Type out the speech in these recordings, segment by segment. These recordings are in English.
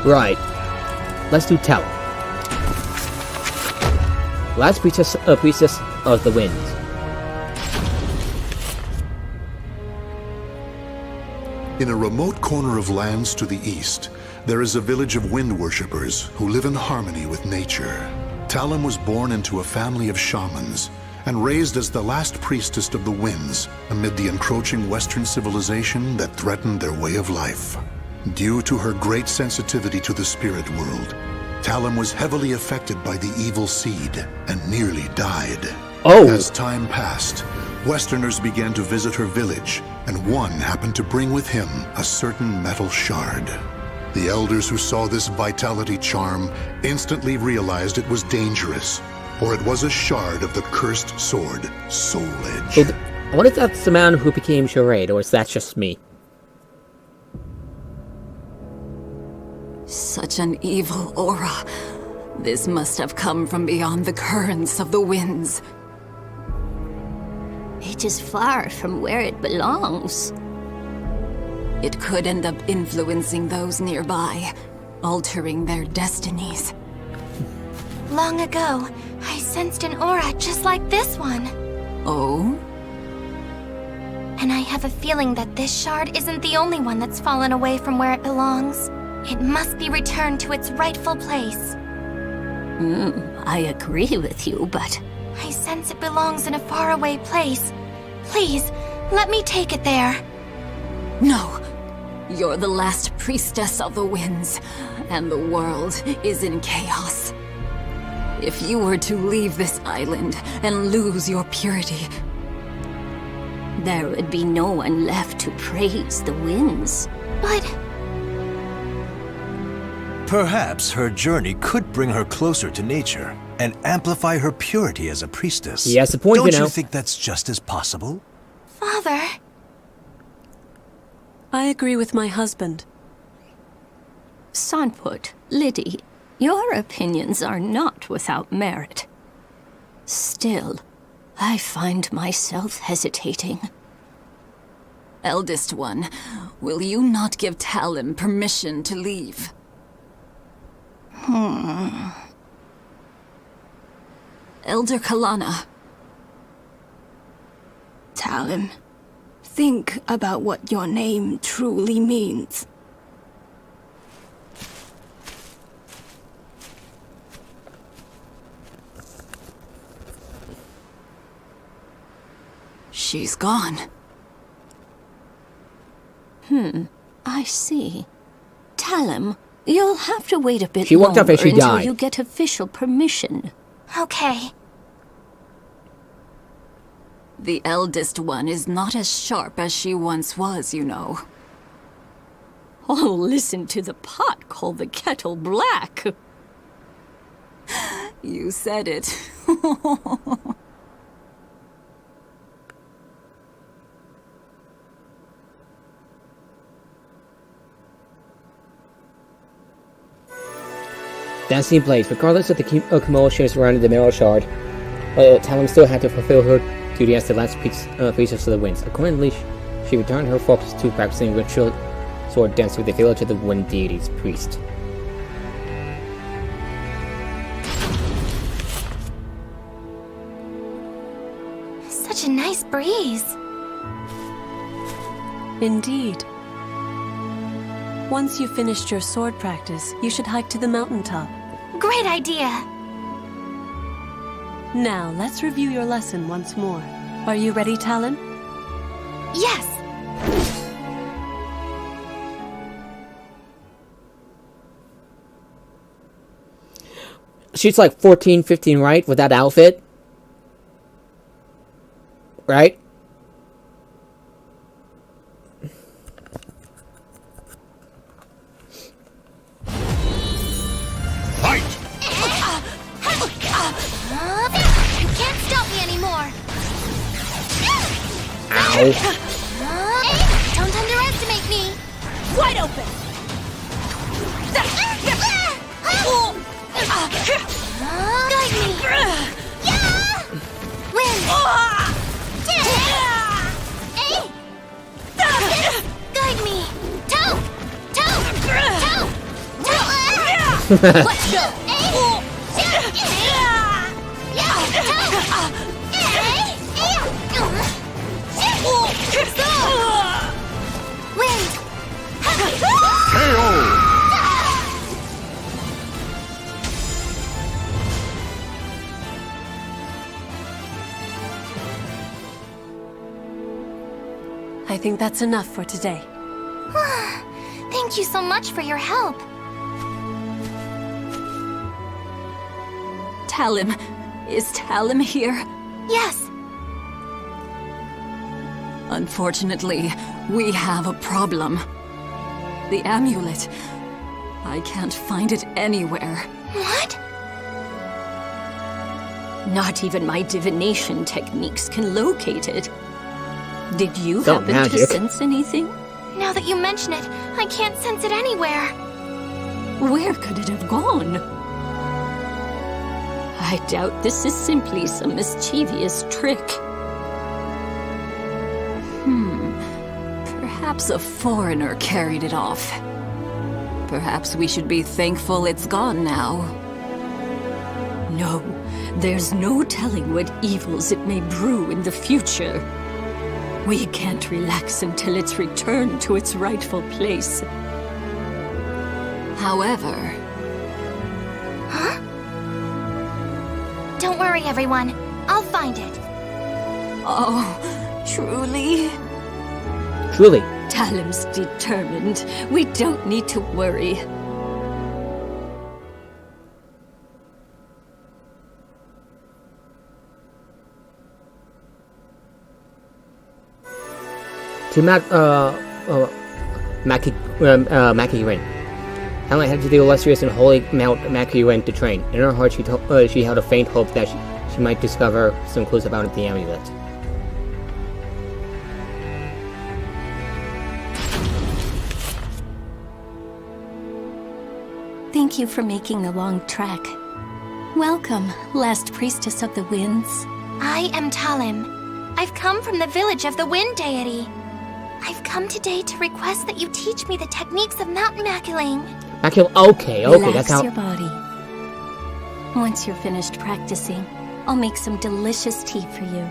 Right. Let's do Talim. Last priestess of the winds. In a remote corner of lands to the east, there is a village of wind worshippers who live in harmony with nature. Talim was born into a family of shamans and raised as the last priestess of the winds amid the encroaching Western civilization that threatened their way of life. Due to her great sensitivity to the spirit world, Talim was heavily affected by the evil seed and nearly died. Oh! As time passed, Westerners began to visit her village, and one happened to bring with him a certain metal shard. The elders who saw this vitality charm instantly realized it was dangerous, for it was a shard of the cursed sword, Soul Edge. So I wonder if that's the man who became Charade, or is that just me? Such an evil aura. This must have come from beyond the currents of the winds. It is far from where it belongs. It could end up influencing those nearby, altering their destinies. Long ago, I sensed an aura just like this one. Oh? And I have a feeling that this shard isn't the only one that's fallen away from where it belongs. It must be returned to its rightful place. I agree with you, but... I sense it belongs in a faraway place. Please, let me take it there. No! You're the last priestess of the winds, and the world is in chaos. If you were to leave this island and lose your purity... there would be no one left to praise the winds. But... Perhaps her journey could bring her closer to nature and amplify her purity as a priestess. He has a point, Don't you know. you think that's just as possible? Father... I agree with my husband. Sanput, Liddy, your opinions are not without merit. Still, I find myself hesitating. Eldest one, will you not give Talim permission to leave? Elder Kalana. Talim, think about what your name truly means. She's gone. I see. Talim, you'll have to wait a bit She walked off longer as she until died. you get official permission. Okay. The eldest one is not as sharp as she once was, you know. Oh, listen to the pot call the kettle black. You said it. Dancing place. Regardless of the commotion surrounding the mineral shard, Talim still had to fulfill her duty as the last priestess of the winds. Accordingly, she returned her focus to practicing ritual sword dance with the village of the wind deity's priest. Such a nice breeze. Indeed. Once you've finished your sword practice, you should hike to the mountaintop. Great idea. Now, let's review your lesson once more. Are you ready, Talim? Yes. She's like 14, 15, right? With that outfit? Right? You can't stop me anymore. Ow. Don't underestimate me. Wide open! Guide me. Yeah! Win. Guide me. Toe. Toe. Toe. Toe. Let's go! Wind! I think that's enough for today. Thank you so much for your help. Talim. Is Talim here? Yes. Unfortunately, we have a problem. The amulet. I can't find it anywhere. What? Not even my divination techniques can locate it. Did you So happen to magic. sense anything? Now that you mention it, I can't sense it anywhere. Where could it have gone? I doubt this is simply some mischievous trick. Perhaps a foreigner carried it off. Perhaps we should be thankful it's gone now. No, there's no telling what evils it may brew in the future. We can't relax until it's returned to its rightful place. However, Don't worry, everyone. I'll find it. oh, truly? Truly. Talim's determined. We don't need to worry. To Makirin. Helen headed to the illustrious and holy Mount Makirin to train. In her heart, she held a faint hope that she might discover some clues about the amulet. Thank you for making the long trek. Welcome, last priestess of the winds. I am Talim. I've come from the village of the wind deity. I've come today to request that you teach me the techniques of mountain maculing. Okay, Relax that's how. your body. Once you're finished practicing, I'll make some delicious tea for you.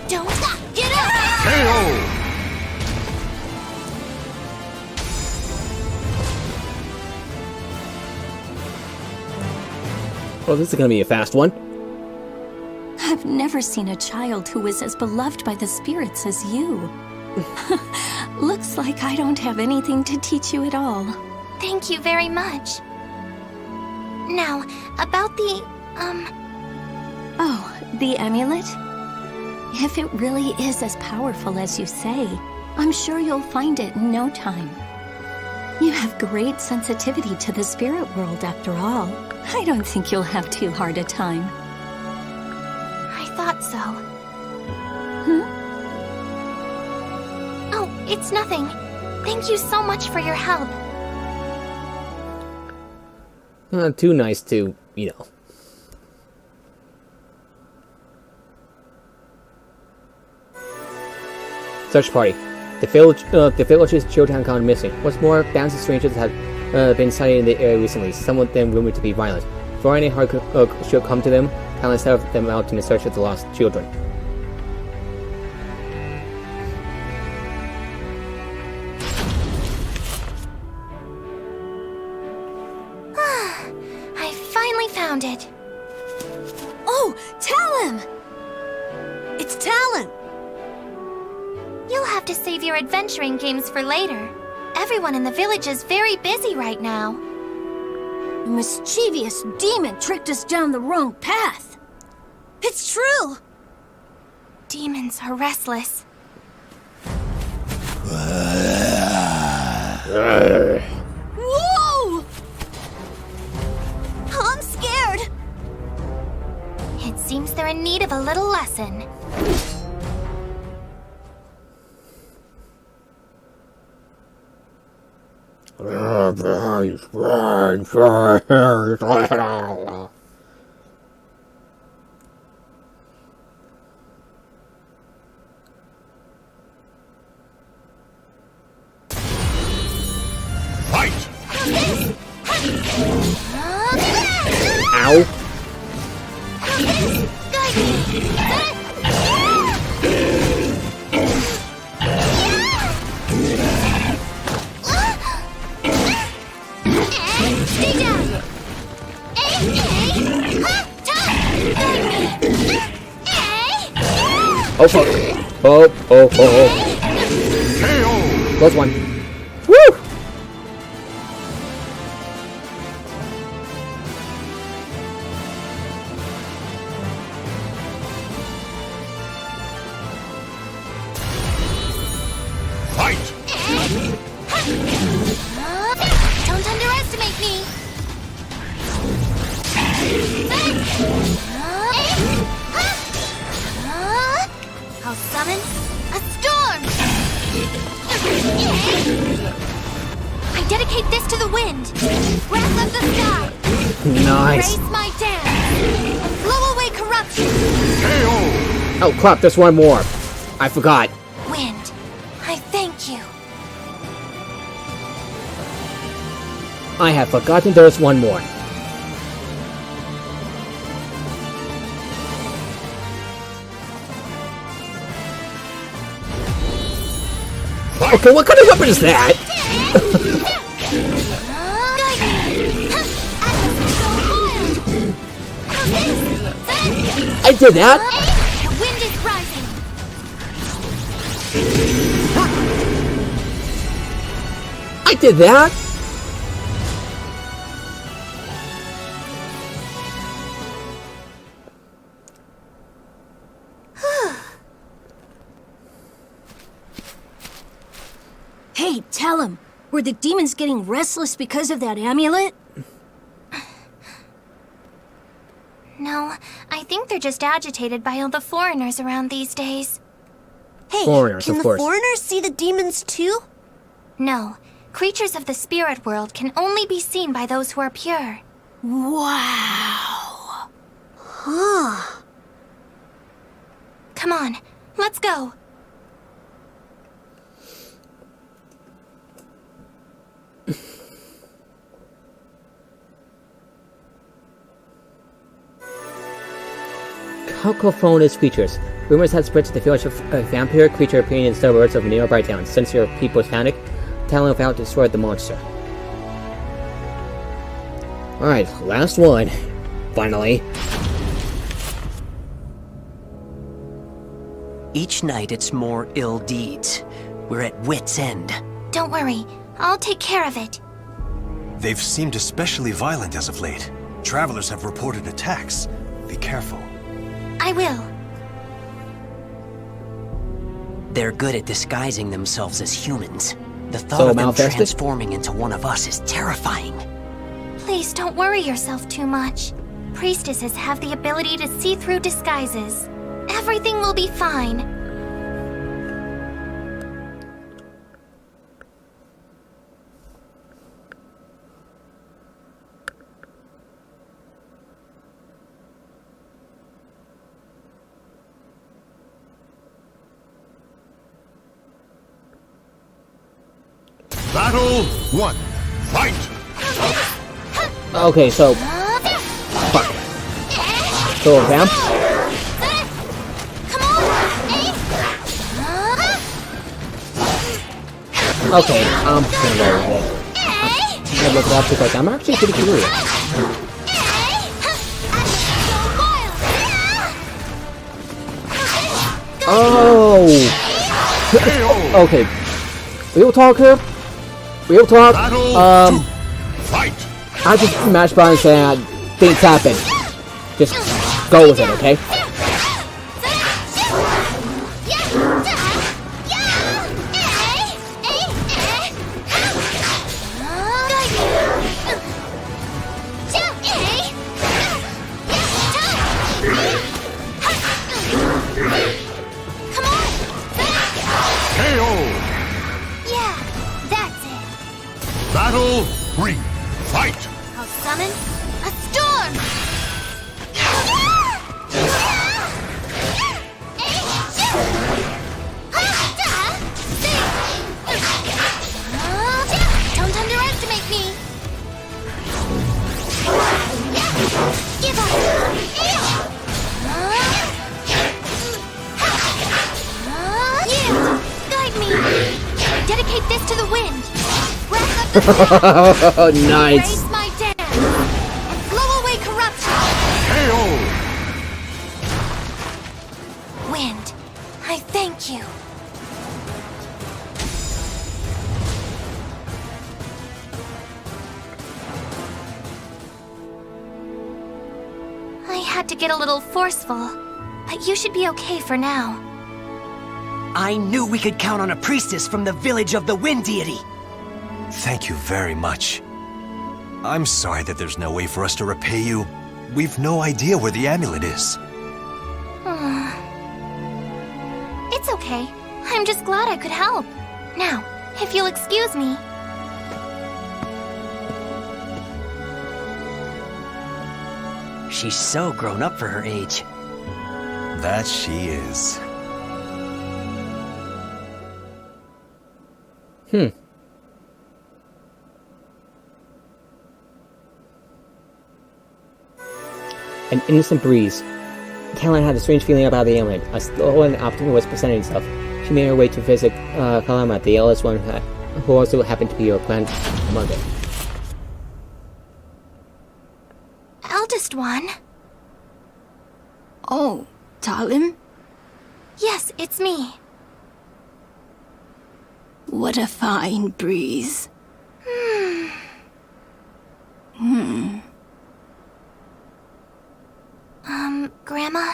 Don't get up! Well, this is gonna be a fast one. I've never seen a child who was as beloved by the spirits as you. Looks like I don't have anything to teach you at all. Thank you very much. Now, about the, Oh, the amulet? If it really is as powerful as you say, I'm sure you'll find it in no time. You have great sensitivity to the spirit world, after all. I don't think you'll have too hard a time. I thought so. Oh, it's nothing. Thank you so much for your help. Not too nice to, you know. Search party. The village's children gone missing. What's more, bands of strangers have been sighted in the area recently, some of them rumored to be violent. Before any harm should come to them, Talim set them out in the search of the lost children. I finally found it. Oh, Talim! It's Talim! You'll have to save your adventuring games for later. Everyone in the village is very busy right now. A mischievous demon tricked us down the wrong path. It's true. Demons are restless. Whoa! I'm scared. It seems they're in need of a little lesson. Fight! Ow. Stay down! Oh fuck. Oh. Close one. Woo! Fight! Don't underestimate me! I'll summon a storm! I dedicate this to the wind! Wrath of the sky! Nice. Raise my dance! Blow away corruption! Oh crap, there's one more. I forgot. Wind, I thank you. I have forgotten there's one more. Okay, what kind of weapon is that? I did that. The wind is rising. I did that. Hey, Talim, were the demons getting restless because of that amulet? No, I think they're just agitated by all the foreigners around these days. Hey, Foreigners, can of the course. foreigners see the demons too? No, creatures of the spirit world can only be seen by those who are pure. Wow. Huh. Come on, let's go. Cacophonous creatures. Rumors had spread to the village of a vampire creature appearing in the suburbs of a nearby town. Since your people panicked, Talim found and destroyed the monster. Alright, last one. Finally. Each night it's more ill deeds. We're at wit's end. Don't worry, I'll take care of it. They've seemed especially violent as of late. Travelers have reported attacks. Be careful. I will. They're good at disguising themselves as humans. The thought So of them Malfested? transforming into one of us is terrifying. Please don't worry yourself too much. Priestesses have the ability to see through disguises. Everything will be fine. Battle 1. Fight! Okay, so... Fuck. So a vamp? Okay, I'm just gonna go with it. I'm gonna look it up because I'm actually pretty curious. Oh! Okay. Real talk here? real talk, Battle 2. Fight! I just mash buttons and things happen. Just go with it, okay? Battle 3. Fight! I'll summon a storm! Don't underestimate me! Give up! Guide me! Dedicate this to the wind! Nice. Raise my dance and blow away corruption. KO! Wind, I thank you. I had to get a little forceful, but you should be okay for now. I knew we could count on a priestess from the village of the Wind Deity. Thank you very much. I'm sorry that there's no way for us to repay you. We've no idea where the amulet is. It's okay. I'm just glad I could help. Now, if you'll excuse me. She's so grown up for her age. That she is. An innocent breeze. Caroline had a strange feeling about the amulet. A slow and optimism was presenting itself. She made her way to visit Kalama, the eldest one, who also happened to be your grandmother. Eldest one? Oh, Talim? Yes, it's me. What a fine breeze. Grandma,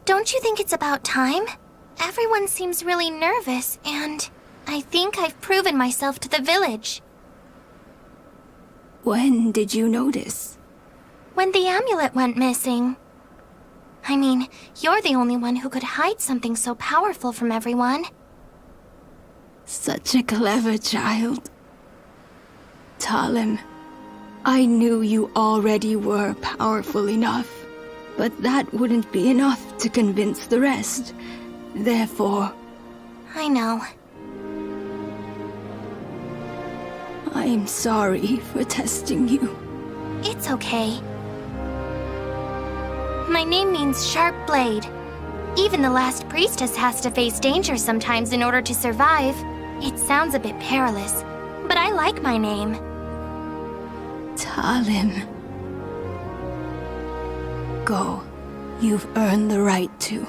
don't you think it's about time? Everyone seems really nervous, and I think I've proven myself to the village. When did you notice? When the amulet went missing. I mean, you're the only one who could hide something so powerful from everyone. Such a clever child. Talim, I knew you already were powerful enough, but that wouldn't be enough to convince the rest. Therefore, I know. I'm sorry for testing you. It's okay. My name means Sharp Blade. Even the last priestess has to face danger sometimes in order to survive. It sounds a bit perilous, but I like my name. Talim. Go. You've earned the right to.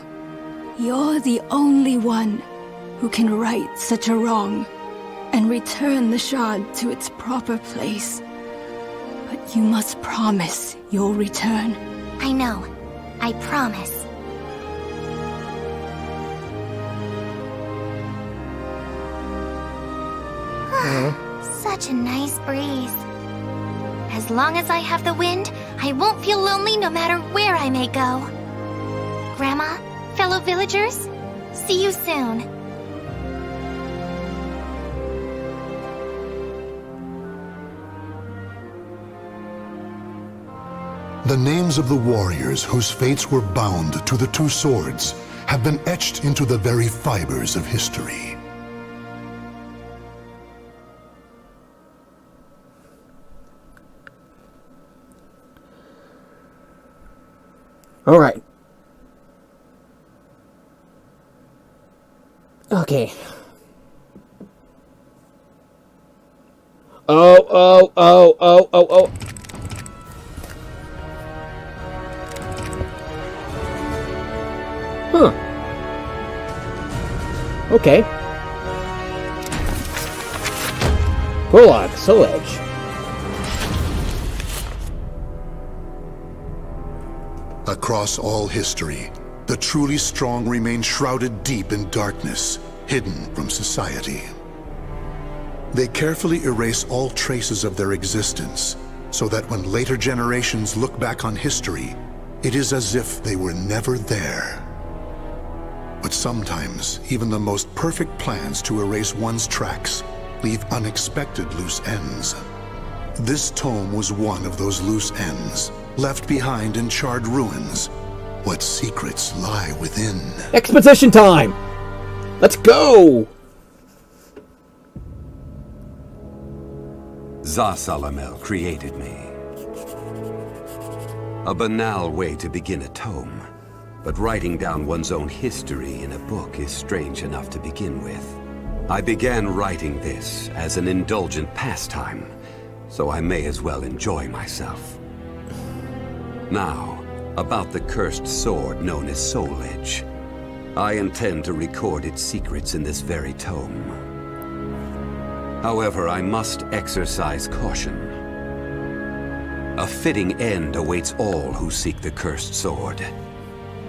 You're the only one who can right such a wrong and return the shard to its proper place. But you must promise you'll return. I know. I promise. Such a nice breeze. As long as I have the wind, I won't feel lonely no matter where I may go. Grandma, fellow villagers, see you soon. The names of the warriors whose fates were bound to the two swords have been etched into the very fibers of history. All right. Okay. Oh. Huh. Okay. Prologue, Soul Edge. Across all history, the truly strong remain shrouded deep in darkness, hidden from society. They carefully erase all traces of their existence, so that when later generations look back on history, it is as if they were never there. But sometimes, even the most perfect plans to erase one's tracks leave unexpected loose ends. This tome was one of those loose ends, left behind in charred ruins. What secrets lie within? Exposition time! Let's go! Zasalamel created me. A banal way to begin a tome, but writing down one's own history in a book is strange enough to begin with. I began writing this as an indulgent pastime, so I may as well enjoy myself. Now, about the cursed sword known as Soul Edge. I intend to record its secrets in this very tome. However, I must exercise caution. A fitting end awaits all who seek the cursed sword.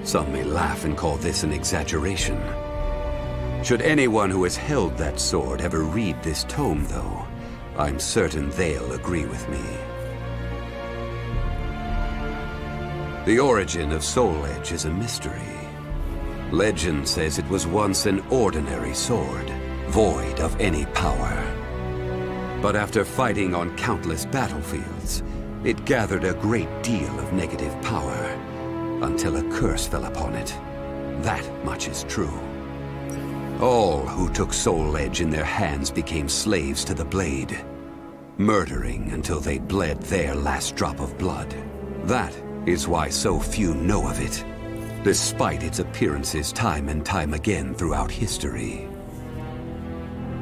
Some may laugh and call this an exaggeration. Should anyone who has held that sword ever read this tome, though, I'm certain they'll agree with me. The origin of Soul Edge is a mystery. Legend says it was once an ordinary sword, void of any power. But after fighting on countless battlefields, it gathered a great deal of negative power, until a curse fell upon it. That much is true. All who took Soul Edge in their hands became slaves to the blade, murdering until they bled their last drop of blood. That is why so few know of it, despite its appearances time and time again throughout history.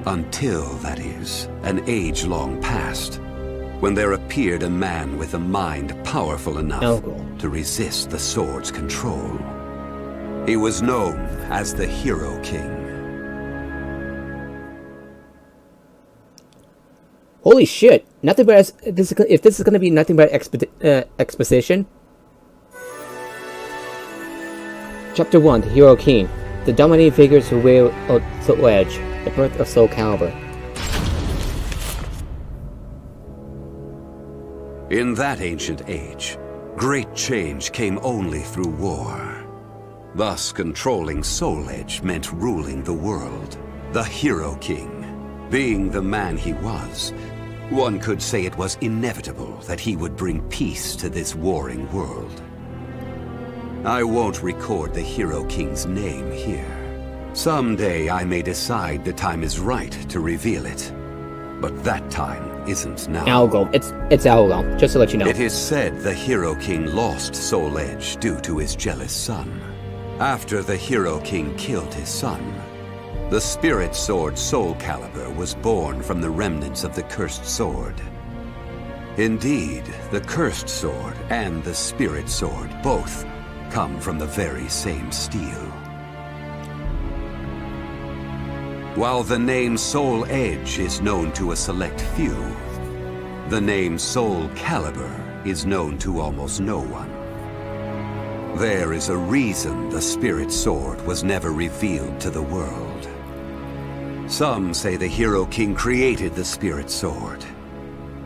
Until, that is, an age long past, when there appeared a man with a mind powerful enough to resist the sword's control. He was known as the Hero King. Holy shit! Nothing but if this is going to be nothing but exposition. Chapter 1: The Hero King. The dominating figures who wield Soul Edge. The birth of Soulcalibur. In that ancient age, great change came only through war. Thus, controlling Soul Edge meant ruling the world. The Hero King, being the man he was, one could say it was inevitable that he would bring peace to this warring world. I won't record the Hero King's name here. Someday I may decide the time is right to reveal it. But that time isn't now. Algo. It's Algo, just to let you know. It is said the Hero King lost Soul Edge due to his jealous son. After the Hero King killed his son, the spirit sword Soulcalibur was born from the remnants of the cursed sword. Indeed, the cursed sword and the spirit sword both come from the very same steel. While the name Soul Edge is known to a select few, the name Soulcalibur is known to almost no one. There is a reason the spirit sword was never revealed to the world. Some say the Hero King created the spirit sword,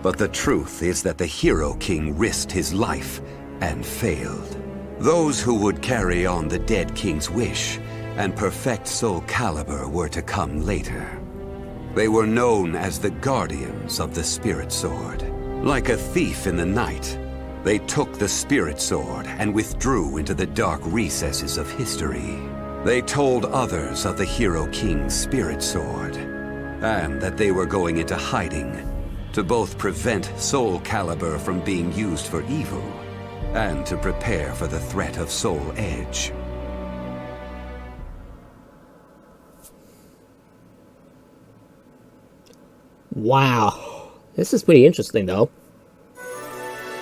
but the truth is that the Hero King risked his life and failed. Those who would carry on the dead king's wish and perfect Soulcalibur were to come later. They were known as the Guardians of the Spirit Sword. Like a thief in the night, they took the Spirit Sword and withdrew into the dark recesses of history. They told others of the Hero King's Spirit Sword, and that they were going into hiding to both prevent Soulcalibur from being used for evil and to prepare for the threat of Soul Edge. Wow. This is pretty interesting, though.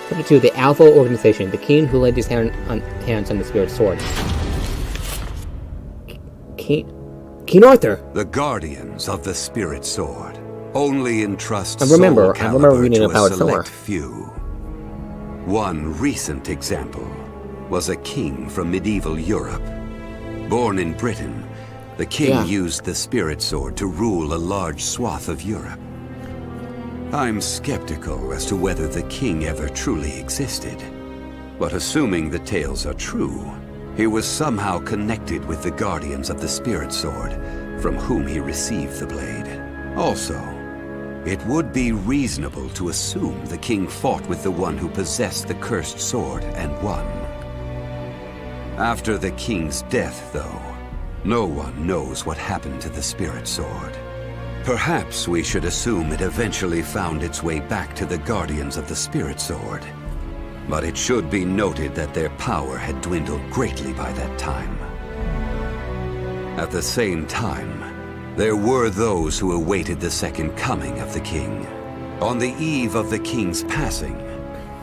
Chapter 2: The Alpha Organization. The king who laid his hands on the spirit sword. King Arthur. The Guardians of the Spirit Sword. only entrust I remember Soulcalibur reading to a about Thor. select few. One recent example was a king from medieval Europe. Born in Britain, the king used the spirit sword to rule a large swath of Europe. I'm skeptical as to whether the king ever truly existed. But assuming the tales are true, he was somehow connected with the guardians of the spirit sword, from whom he received the blade. Also, it would be reasonable to assume the king fought with the one who possessed the cursed sword and won. After the king's death, though, no one knows what happened to the spirit sword. Perhaps we should assume it eventually found its way back to the guardians of the spirit sword. But it should be noted that their power had dwindled greatly by that time. At the same time, there were those who awaited the second coming of the king. On the eve of the king's passing,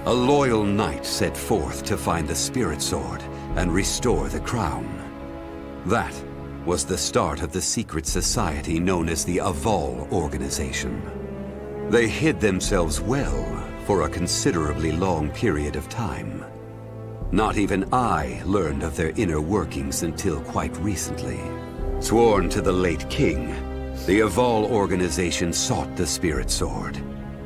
a loyal knight set forth to find the spirit sword and restore the crown. That was the start of the secret society known as the Aval Organization. They hid themselves well for a considerably long period of time. Not even I learned of their inner workings until quite recently. Sworn to the late king, the Aval Organization sought the spirit sword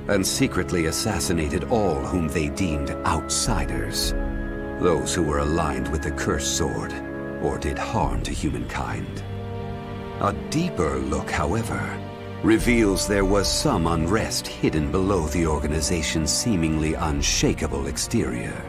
and secretly assassinated all whom they deemed outsiders, those who were aligned with the cursed sword or did harm to humankind. A deeper look, however, reveals there was some unrest hidden below the organization's seemingly unshakable exterior.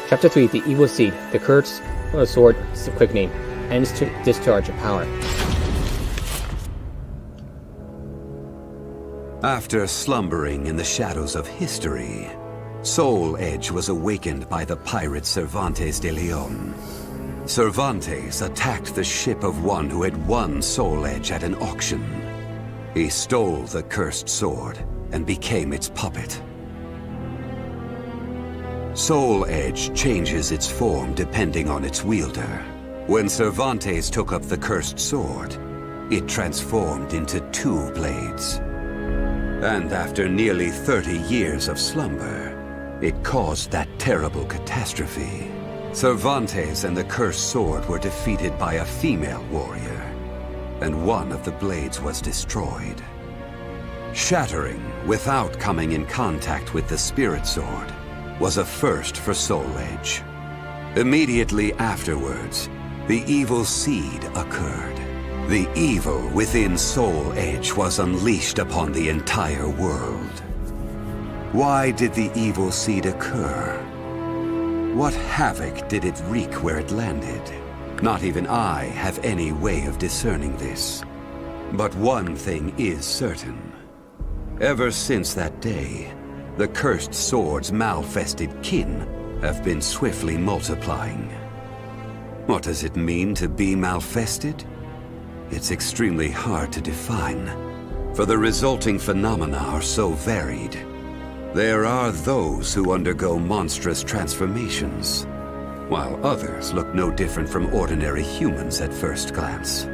Chapter 3, The Evil Seed. The cursed sword is the quick name. Ends to discharge of power. After slumbering in the shadows of history, Soul Edge was awakened by the pirate Cervantes de Leon. Cervantes attacked the ship of one who had won Soul Edge at an auction. He stole the cursed sword and became its puppet. Soul Edge changes its form depending on its wielder. When Cervantes took up the cursed sword, it transformed into 2 blades. And after nearly 30 years of slumber, it caused that terrible catastrophe. Cervantes and the cursed sword were defeated by a female warrior, and one of the blades was destroyed. Shattering without coming in contact with the spirit sword was a first for Soul Edge. Immediately afterwards, the evil seed occurred. The evil within Soul Edge was unleashed upon the entire world. Why did the evil seed occur? What havoc did it wreak where it landed? Not even I have any way of discerning this. But one thing is certain. Ever since that day, the cursed sword's malfested kin have been swiftly multiplying. What does it mean to be malfested? It's extremely hard to define, for the resulting phenomena are so varied. There are those who undergo monstrous transformations, while others look no different from ordinary humans at first glance.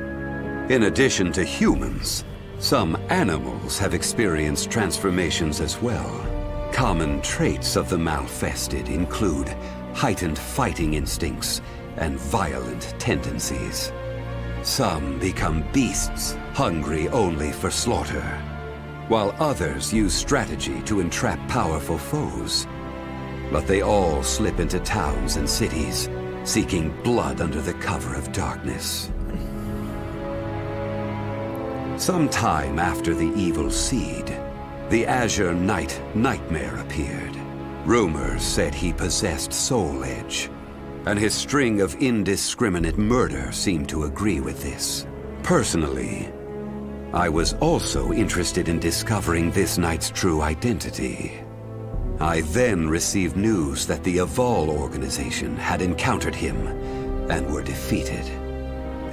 In addition to humans, some animals have experienced transformations as well. Common traits of the malfested include heightened fighting instincts and violent tendencies. Some become beasts, hungry only for slaughter, while others use strategy to entrap powerful foes. But they all slip into towns and cities, seeking blood under the cover of darkness. Sometime after the evil seed, the Azure Knight Nightmare appeared. Rumors said he possessed Soul Edge, and his string of indiscriminate murder seemed to agree with this. Personally, I was also interested in discovering this knight's true identity. I then received news that the Aval Organization had encountered him and were defeated.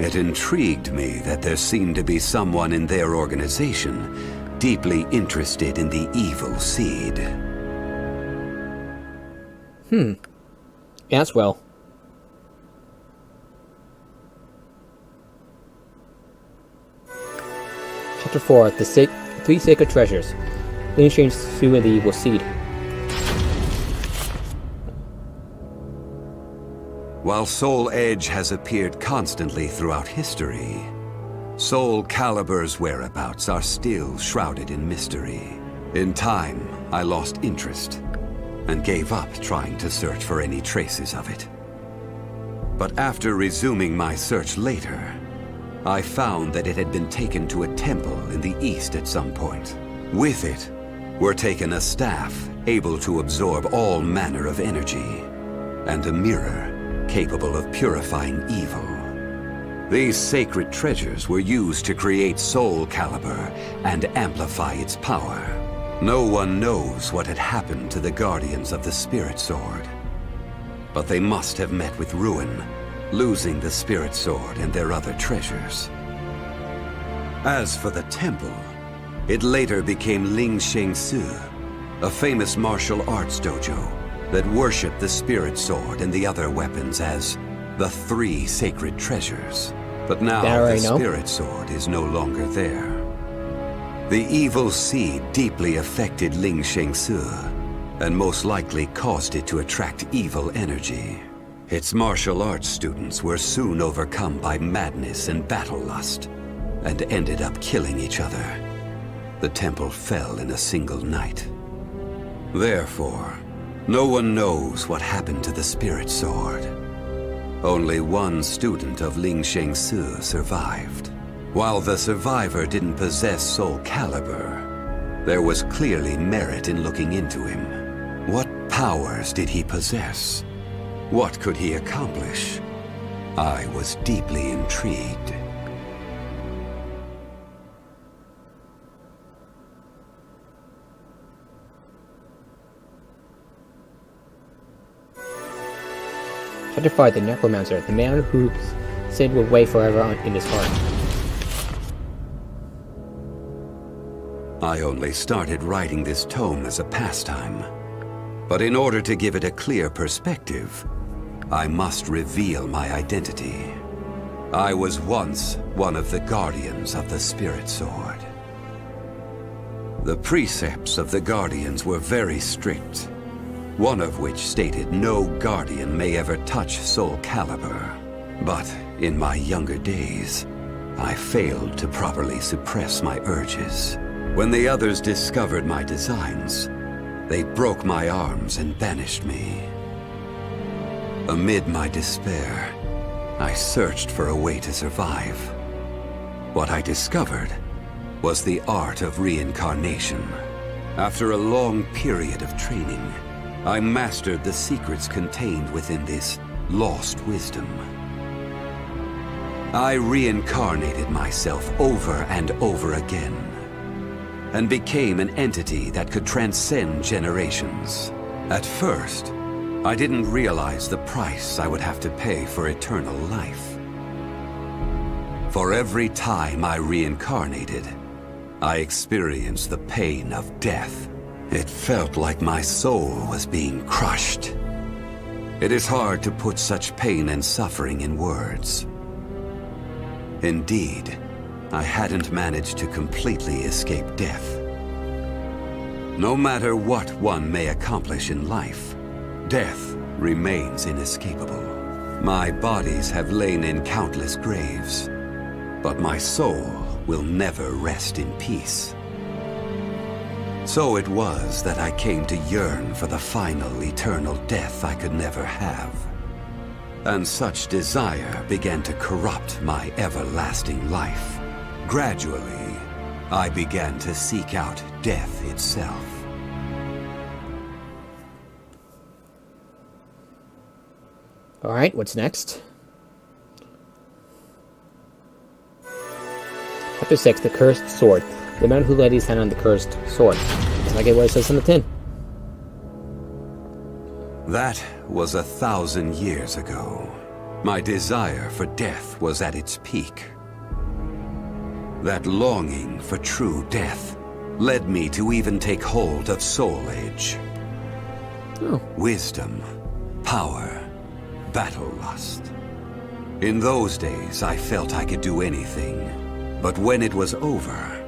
It intrigued me that there seemed to be someone in their organization deeply interested in the evil seed. As well. Chapter 4. The Three Sacred Treasures. Ling Shang's Su and the Evil Seed. While Soul Edge has appeared constantly throughout history, Soulcalibur's whereabouts are still shrouded in mystery. In time, I lost interest and gave up trying to search for any traces of it. But after resuming my search later, I found that it had been taken to a temple in the east at some point. With it were taken a staff able to absorb all manner of energy, and a mirror capable of purifying evil. These sacred treasures were used to create Soulcalibur and amplify its power. No one knows what had happened to the Guardians of the Spirit Sword, but they must have met with ruin, losing the Spirit Sword and their other treasures. As for the temple, it later became Ling Shang Su, a famous martial arts dojo that worshipped the Spirit Sword and the other weapons as the Three Sacred Treasures. But now the Spirit Sword is no longer there. The evil seed deeply affected Ling Shang Su, and most likely caused it to attract evil energy. Its martial arts students were soon overcome by madness and battle lust, and ended up killing each other. The temple fell in a single night. Therefore, no one knows what happened to the Spirit Sword. Only one student of Ling Shang Su survived. While the survivor didn't possess Soulcalibur, there was clearly merit in looking into him. What powers did he possess? What could he accomplish? I was deeply intrigued. Chapter 5. The Necromancer. The man whose sin will weigh forever in his heart. I only started writing this tome as a pastime, but in order to give it a clear perspective, I must reveal my identity. I was once one of the Guardians of the Spirit Sword. The precepts of the Guardians were very strict, one of which stated no Guardian may ever touch Soulcalibur. But in my younger days, I failed to properly suppress my urges. When the others discovered my designs, they broke my arms and banished me. Amid my despair, I searched for a way to survive. What I discovered was the art of reincarnation. After a long period of training, I mastered the secrets contained within this lost wisdom. I reincarnated myself over and over again, and became an entity that could transcend generations. At first, I didn't realize the price I would have to pay for eternal life. For every time I reincarnated, I experienced the pain of death. It felt like my soul was being crushed. It is hard to put such pain and suffering in words. Indeed, I hadn't managed to completely escape death. No matter what one may accomplish in life, death remains inescapable. My bodies have lain in countless graves, but my soul will never rest in peace. So it was that I came to yearn for the final eternal death I could never have. And such desire began to corrupt my everlasting life. Gradually, I began to seek out death itself. Alright, what's next? Chapter 6. The Cursed Sword. The man who laid his hand on the cursed sword. Just like it was says on the tin. That was 1,000 years ago. My desire for death was at its peak. That longing for true death led me to even take hold of Soul Edge. Oh. Wisdom power, battle lust. In those days, I felt I could do anything. But when it was over,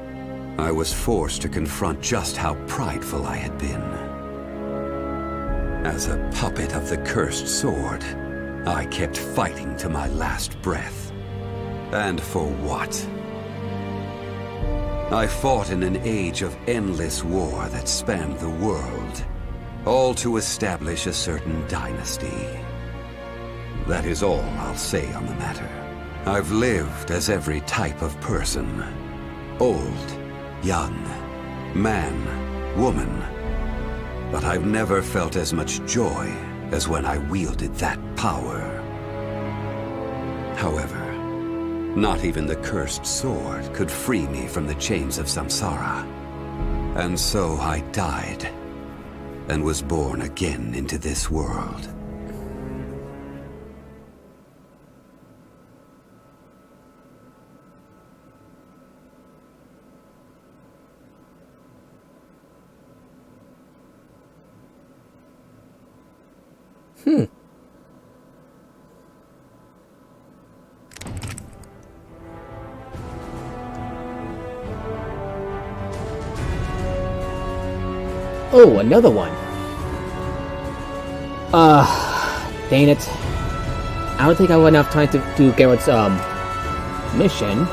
I was forced to confront just how prideful I had been. As a puppet of the cursed sword, I kept fighting to my last breath. And for what? I fought in an age of endless war that spanned the world, all to establish a certain dynasty. That is all I'll say on the matter. I've lived as every type of person. Old, young, man, woman. But I've never felt as much joy as when I wielded that power. However, not even the cursed sword could free me from the chains of samsara. And so I died, and was born again into this world. Oh, another one. Dang it. I don't think I will have enough time to do Garrett's, mission.